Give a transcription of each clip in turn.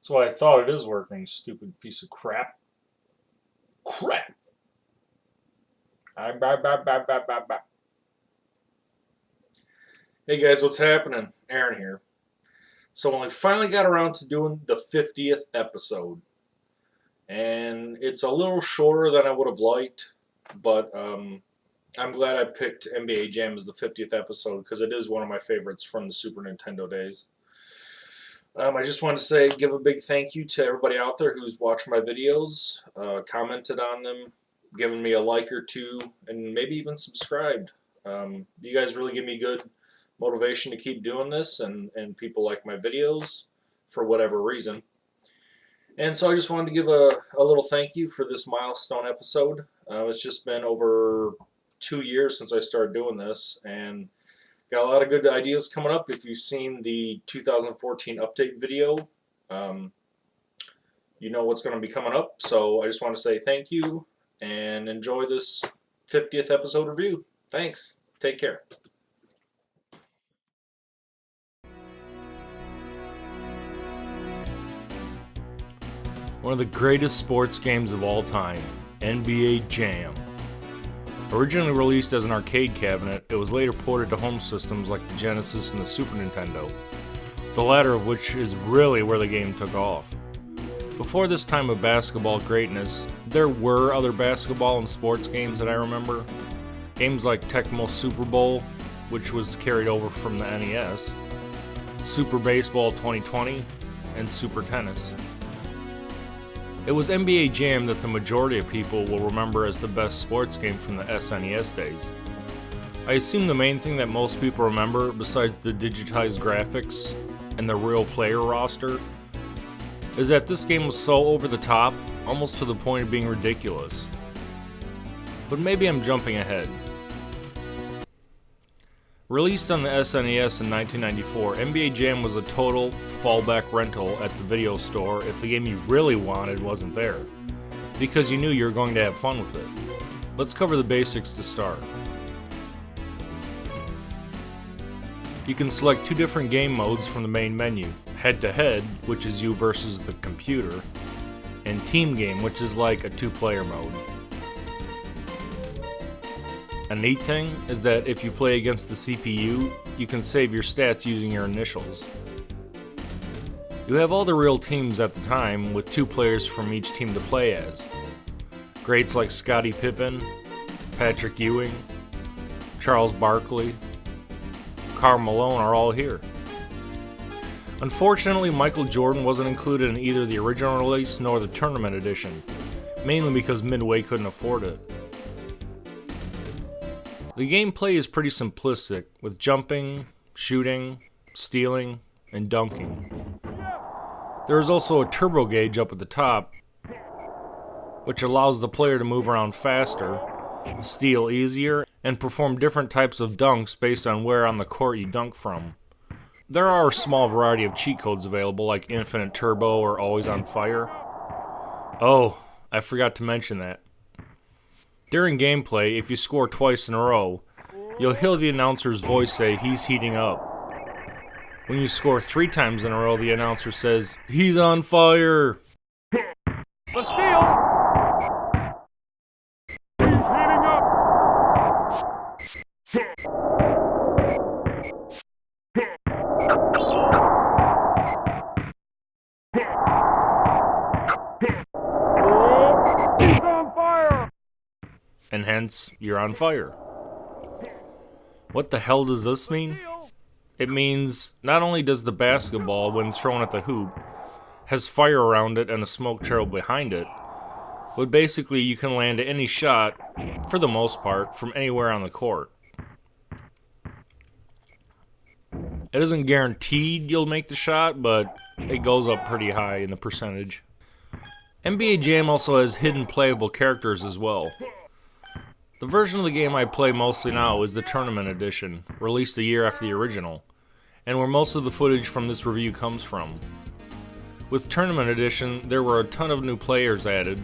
That's why I thought it is working, stupid piece of crap. Crap! Hey guys, what's happening? Aaron here. So I finally got around to doing the 50th episode. And it's a little shorter than I would have liked, but I'm glad I picked NBA Jam as the 50th episode because it is one of my favorites from the Super Nintendo days. I just want to give a big thank you to everybody out there who's watched my videos, commented on them, given me a like or two, and maybe even subscribed. You guys really give me good motivation to keep doing this, and people like my videos for whatever reason. And so I just wanted to give a little thank you for this milestone episode. It's just been over 2 years since I started doing this, and got a lot of good ideas coming up. If you've seen the 2014 update video, you know what's going to be coming up. So I just want to say thank you and enjoy this 50th episode review. Thanks. Take care. One of the greatest sports games of all time, NBA Jam. Originally released as an arcade cabinet, it was later ported to home systems like the Genesis and the Super Nintendo, the latter of which is really where the game took off. Before this time of basketball greatness, there were other basketball and sports games that I remember. Games like Tecmo Super Bowl, which was carried over from the NES, Super Baseball 2020, and Super Tennis. It was NBA Jam that the majority of people will remember as the best sports game from the SNES days. I assume the main thing that most people remember, besides the digitized graphics and the real player roster, is that this game was so over the top, almost to the point of being ridiculous. But maybe I'm jumping ahead. Released on the SNES in 1994, NBA Jam was a total fallback rental at the video store if the game you really wanted wasn't there, because you knew you were going to have fun with it. Let's cover the basics to start. You can select two different game modes from the main menu: head-to-head, which is you versus the computer, and team game, which is like a two-player mode. A neat thing is that if you play against the CPU, you can save your stats using your initials. You have all the real teams at the time, with 2 players from each team to play as. Greats like Scottie Pippen, Patrick Ewing, Charles Barkley, Karl Malone are all here. Unfortunately, Michael Jordan wasn't included in either the original release nor the tournament edition, mainly because Midway couldn't afford it. The gameplay is pretty simplistic, with jumping, shooting, stealing, and dunking. There is also a turbo gauge up at the top, which allows the player to move around faster, steal easier, and perform different types of dunks based on where on the court you dunk from. There are a small variety of cheat codes available, like infinite turbo or always on fire. Oh, I forgot to mention that. During gameplay, if you score twice in a row, you'll hear the announcer's voice say, "He's heating up." When you score 3 times in a row, the announcer says, "He's on fire!" The steal! He's heating up! He's on fire! And hence, you're on fire. What the hell does this mean? It means not only does the basketball, when thrown at the hoop, has fire around it and a smoke trail behind it, but basically you can land any shot, for the most part, from anywhere on the court. It isn't guaranteed you'll make the shot, but it goes up pretty high in the percentage. NBA Jam also has hidden playable characters as well. The version of the game I play mostly now is the Tournament Edition, released a year after the original, and where most of the footage from this review comes from. With Tournament Edition, there were a ton of new players added,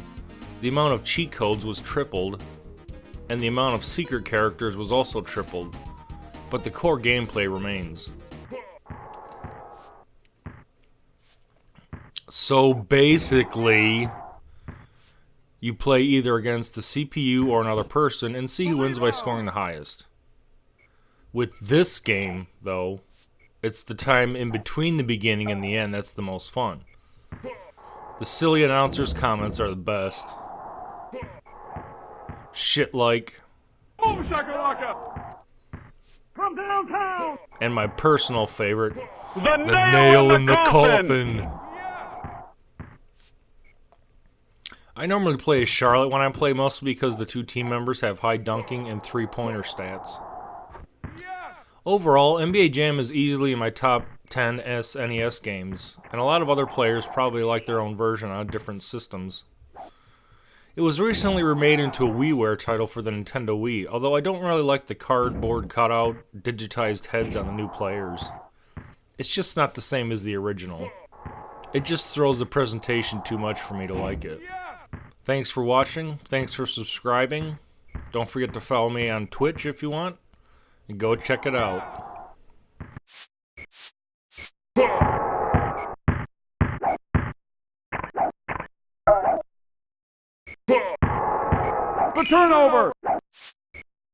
the amount of cheat codes was tripled, and the amount of secret characters was also tripled, but the core gameplay remains. So basically, you play either against the CPU or another person and see who wins by scoring the highest. With this game, though, it's the time in between the beginning and the end that's the most fun. The silly announcers' comments are the best. Shit like, Boom shakalaka! From downtown! and my personal favorite, The the nail in the coffin. I normally play as Charlotte when I play, mostly because the two team members have high dunking and three-pointer stats. Overall, NBA Jam is easily in my top 10 SNES games, and a lot of other players probably like their own version on different systems. It was recently remade into a WiiWare title for the Nintendo Wii, although I don't really like the cardboard cutout, digitized heads on the new players. It's just not the same as the original. It just throws the presentation too much for me to like it. Thanks for watching, thanks for subscribing. Don't forget to follow me on Twitch if you want, and go check it out. The turnover!